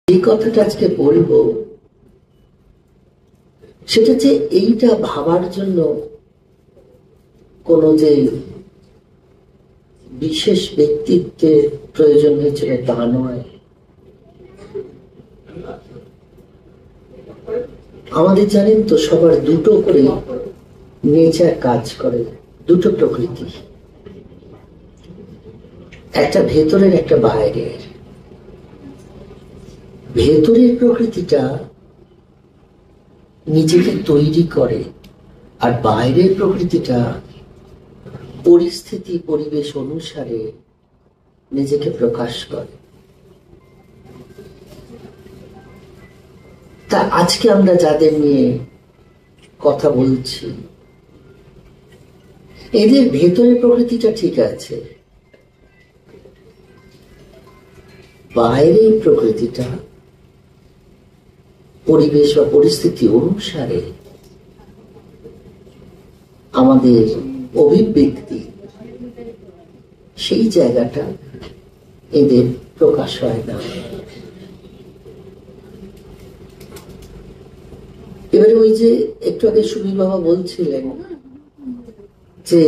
এই কথাটা আজকে বলবো সেটা যে এইটা ভাবার জন্য কোন যে বিশেষ ব্যক্তিত্বের প্রয়োজন হয়েছিল তা নয়। আমাদের জানেন তো সবার দুটো করে নেচার কাজ করে, দুটো প্রকৃতি, একটা ভেতরের একটা বাইরের। ভেতরের প্রকৃতিটা নিজেকে তৈরি করে আর বাইরের প্রকৃতিটা পরিস্থিতি পরিবেশ অনুসারে নিজেকে প্রকাশ করে। তা আজকে আমরা যাদের নিয়ে কথা বলছি এদের ভেতরের প্রকৃতিটা ঠিক আছে, বাইরের প্রকৃতিটা পরিবেশ বা পরিস্থিতি অনুসারে আমাদের অভিব্যক্তি সেই জায়গাটা এদের প্রকাশ হয় না। এবারে ওই যে একটু আগে সুবীর বাবা বলছিলেন যে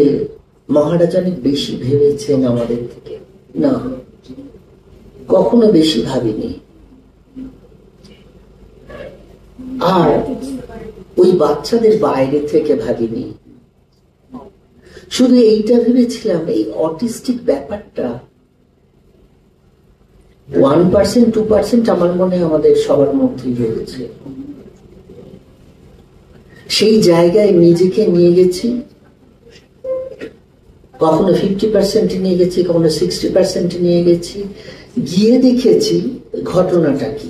মহারাজ অনেক বেশি ভেবেছেন আমাদের থেকে, না, কখনো বেশি ভাবিনি। আর ওই বাচ্চাদের বাইরে থেকে ভাবিনি, শুধু এইটা ভেবেছিলাম এই অটিস্টিক ব্যাপারটা 1% 2% আমার মনে আমাদের সবার মধ্যেই রয়েছে। সেই জায়গায় নিজেকে নিয়ে গেছি, কখনো 50% নিয়ে গেছি, কখনো 60% নিয়ে গেছি, গিয়ে দেখেছি ঘটনাটা কি।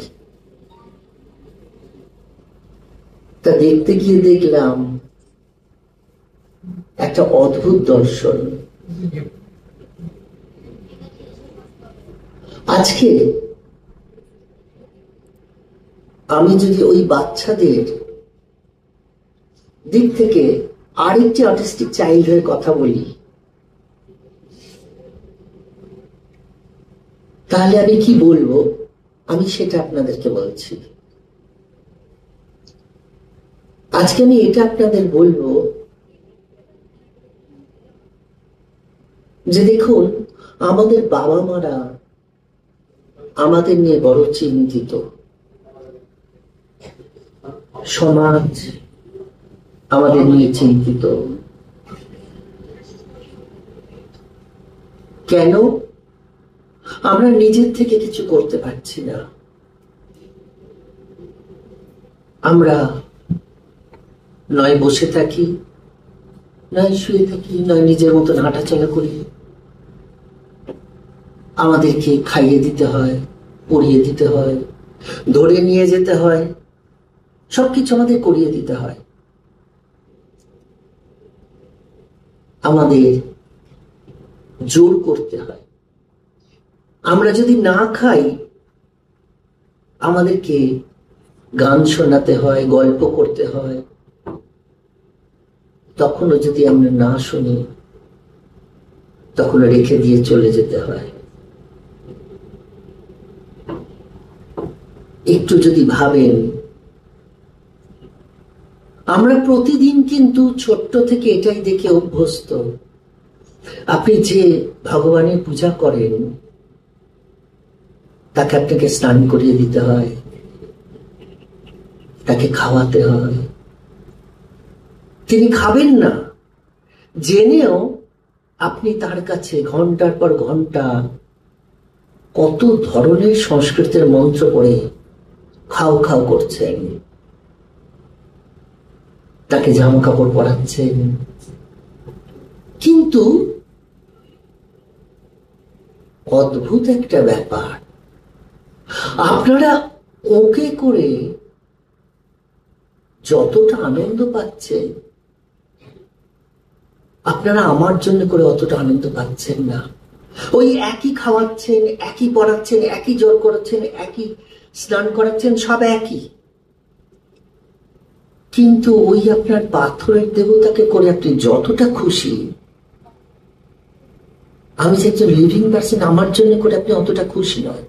তা দেখতে গিয়ে দেখলাম একটা অদ্ভুত দর্শন। আজকে আমি যদি ওই বাচ্চাদের দিক থেকে আরেকটি অটিস্টিক চাইল্ডের কথা বলি, তাহলে আমি কি বলবো আমি সেটা আপনাদেরকে বলছি। আজকে আমি এটা আপনাদের বলবো যে দেখুন, আমাদের বাবা মারা আমাদের নিয়ে বড় চিন্তিত, সমাজ আমাদের নিয়ে চিন্তিত। কেন? আমরা নিজের থেকে কিছু করতে পারছি না। আমরা নয় বসে থাকি, নয় শুয়ে থাকি, নয় নিজের মতন হাঁটাচলা করি। আমাদেরকে খাইয়ে দিতে হয়, পরিয়ে দিতে হয়, ধরে নিয়ে যেতে হয়, সবকিছু আমাদের করিয়ে দিতে হয়। আমাদের জোর করতে হয়। আমরা যদি না খাই আমাদেরকে গান শোনাতে হয়, গল্প করতে হয়। তখনও যদি আমরা না শুনি তখন রেখে দিয়ে চলে যেতে হয়। একটু যদি ভাবেন, আমরা প্রতিদিন কিন্তু ছোট্ট থেকে এটাই দেখে অভ্যস্ত। আপনি যে ভগবানের পূজা করেন তাকে আপনাকে স্নান করিয়ে দিতে হয়, তাকে খাওয়াতে হয়। তিনি খাবেন না জেনেও আপনি তার কাছে ঘন্টার পর ঘন্টা কত ধরনের সংস্কৃতের মন্ত্র পড়ে খাও খাও করছেন, তাকে জামা কাপড় পরাচ্ছেন। কিন্তু অদ্ভুত একটা ব্যাপার, আপনারা ওকে করে যতটা আনন্দ পাচ্ছেন আপনারা আমার জন্য করে অতটা আনন্দ পাচ্ছেন না। ওই একই খাওয়াচ্ছেন, একই পড়াচ্ছেন, একই জল করাচ্ছেন, একই স্নান করাচ্ছেন, সব একই। কিন্তু ওই আপনার পাথরের দেবতাকে করে আপনি যতটা খুশি, আমি যে একজন লিভিং পার্সন, আমার জন্য করে আপনি অতটা খুশি নয়।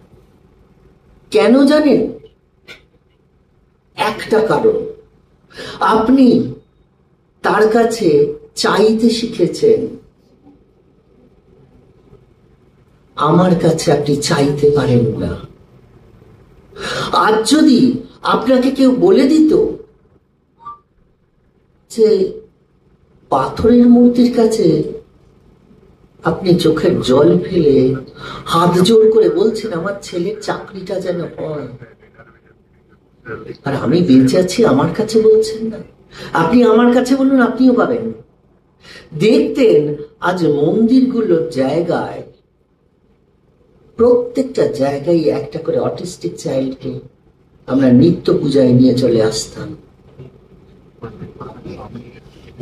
কেন জানেন? একটা কারণ, আপনি তার কাছে চাইতে শিখেছেন। আমার কাছে আপনি চাইতে পারেন না। আজ যদি আপনাকে কেউ বলে দিত যে পাথরের মূর্তির কাছে আপনি চোখের জল ফেলে হাত জোড় করে বলছেন আমার ছেলের চাকরিটা যেন হয়, আর আমি বেঁচে আছি, আমার কাছে বলছেন না, আপনি আমার কাছে বলুন, আপনিও পাবেন। দেখতেন আজ মন্দিরগুলোর জায়গায়, প্রত্যেকটা জায়গায় একটা করে অটিস্টিক চাইল্ডকে আমরা নিত্য পূজায় নিয়ে চলে আসতাম।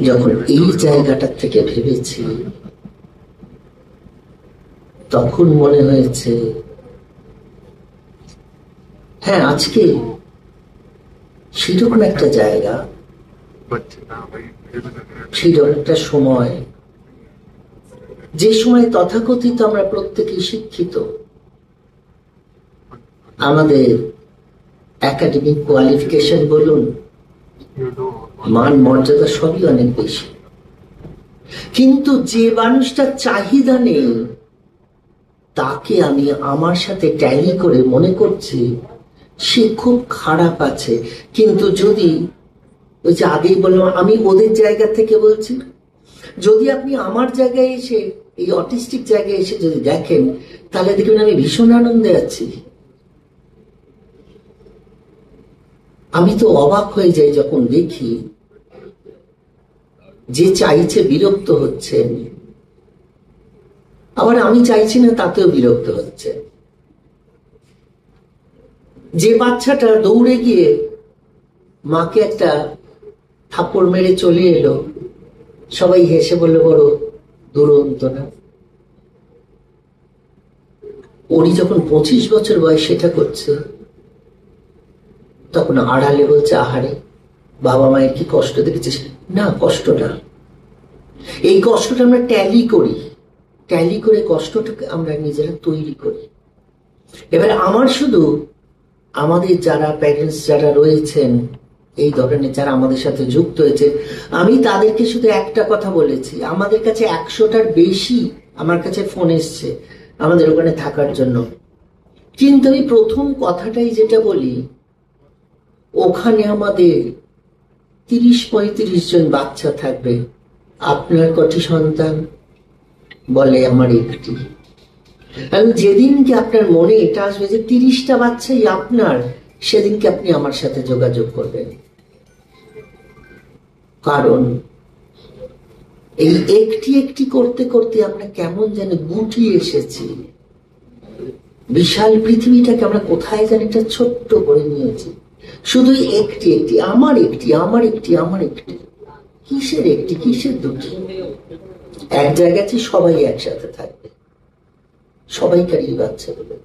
যখন এই জায়গাটা থেকে ভেবেছি, তখন মনে হয়েছে হ্যাঁ, আজকে সেরকম একটা জায়গা, সেরকম একটা সময়, যে সময় তথাকথিত আমরা প্রত্যেকেই শিক্ষিত, আমাদের একাডেমিক কোয়ালিফিকেশন বলুন, মান মর্যাদা সবই অনেক বেশি, কিন্তু যে মানুষটার চাহিদা নেই তাকে আমি আমার সাথে ট্যালি করে মনে করছি সে খুব খারাপ আছে। কিন্তু যদি ওই যে আগেই বললাম, আমি ওদের জায়গা থেকে বলছি, যদি আপনি আমার জায়গায় এসে, এই অটিস্টিক জায়গায় এসে যদি দেখেন, তাহলে দেখবেন আমি ভীষণ আনন্দে আছি। আমি তো অবাক হয়ে যাই যখন দেখি যে চাইছে বিরক্ত হচ্ছেন, আবার আমি চাইছি না তাতেও বিরক্ত হচ্ছে। যে বাচ্চাটা দৌড়ে গিয়ে মাকে একটা থাপ্পড় মেরে চলে এলো, সবাই হেসে বলল বড় দুরন্ত না। ওরই যখন 25 বছর বয়স সেটা করছে, তখন আড়ালে বলছে আহারে বাবা মায়ের কি কষ্ট দেখেছিস। না, কষ্ট না, এই কষ্টটা আমরা ট্যালি করি, ট্যালি করে কষ্টটাকে আমরা নিজেরা তৈরি করি। এবার আমার শুধু আমাদের যারা প্যারেন্টস যারা রয়েছেন, এই ধরনের যারা আমাদের সাথে যুক্ত হয়েছে, আমি তাদেরকে শুধু একটা কথা বলেছি। আমাদের কাছে 100টার বেশি আমার কাছে ফোন এসছে আমাদের ওখানে থাকার জন্য, কিন্তু আমি প্রথম কথাটাই যেটা বলি, ওখানে আমাদের 30-35 জন বাচ্চা থাকবে, আপনার কটি সন্তান? বলে আমার একটি। আমি যেদিনকে আপনার মনে এটা আসবে যে 30টা বাচ্চাই আপনার, সেদিনকে আপনি আমার সাথে যোগাযোগ করবেন। কারণ এই একটি একটি করতে করতে আমরা কেমন যেন গুটিয়ে এসেছি, বিশাল পৃথিবীটাকে আমরা কোথায় যেন একটা ছোট্ট করে নিয়েছি। শুধু একটি একটি, আমার একটি, আমার একটি, আমার একটি। কিসের একটি, কিসের দুটি? এক জায়গাতে সবাই একসাথে থাকবে, সবাইকারই বাচ্চা বলে।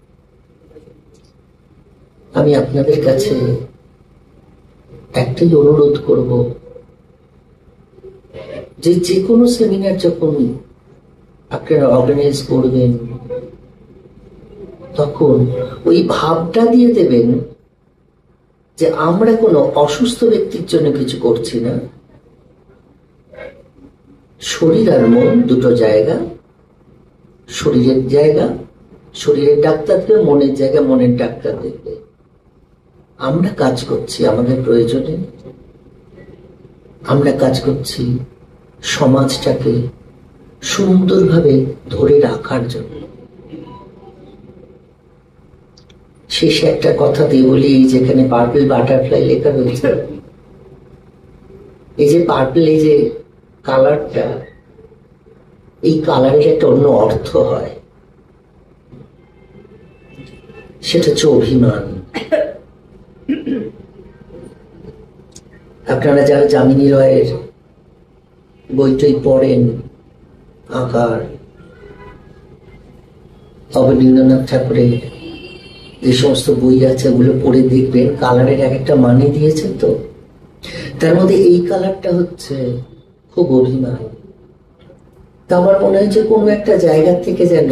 আমি আপনাদের কাছে একটাই অনুরোধ করব, যে যে কোনো সেমিনার যখন আপনারা অর্গানাইজ করবেন, তখন ওই ভাবটা দিয়ে দেবেন যে আমরা কোনো অসুস্থ ব্যক্তির জন্য কিছু করছি না। শরীর আর মন দুটো জায়গা, শরীরের জায়গা শরীরের ডাক্তার দেবে, মনের জায়গা মনের ডাক্তার দেবে। আমরা কাজ করছি আমাদের প্রয়োজনে, আমরা কাজ করছি সমাজটাকে সুন্দরভাবে ধরে রাখার জন্য। শেষে একটা কথা দিয়ে বলি, যেখানে পার্পল বাটারফ্লাই লেখা রয়েছে, এই যে পার্পল, এই যে কালারটা, এই কালারের একটা অন্য অর্থ হয়, সেটা হচ্ছে অভিমান। আপনারা যারা যামিনী রায়ের বইটই পড়েন, আঁকার, অবনীন্দ্রনাথ ঠাকুরের যে সমস্ত বই আছে ওগুলো পড়ে দেখবেন, কালারের এক একটা মানে দিয়েছেন। তো তার মধ্যে এই কালারটা হচ্ছে খুব অভিমান। তা আমার মনে হয় যে কোনো একটা জায়গা থেকে যেন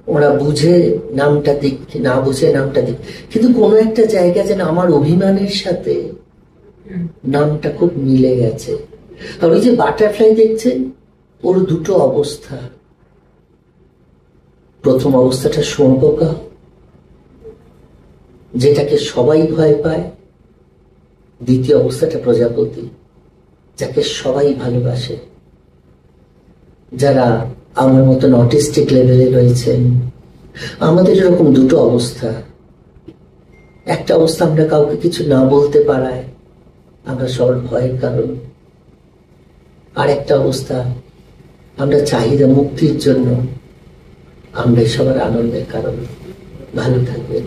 ওরা বুঝে নামটা দিক, না বুঝে নামটা দিক, কিন্তু কোনো একটা জায়গা যেন আমার অভিমানের সাথে নামটা খুব মিলে গেছে। আর ওই যে বাটারফ্লাই দেখছেন, ওর দুটো অবস্থা। প্রথম অবস্থাটা শুঁয়োপোকা, যেটাকে সবাই ভয় পায়। দ্বিতীয় অবস্থাটা প্রজাপতি, যাকে সবাই ভালোবাসে। যারা আমার মতন অটিস্টিক লেভেলে রয়েছেন, আমাদের এরকম দুটো অবস্থা। একটা অবস্থা আমরা কাউকে কিছু না বলতে পারায় আমরা সবার ভয়ের কারণ, আর একটা অবস্থা আমরা চাহিদা মুক্তির জন্য আমরা সবার আনন্দের কারণ। ভালো থাকবেন।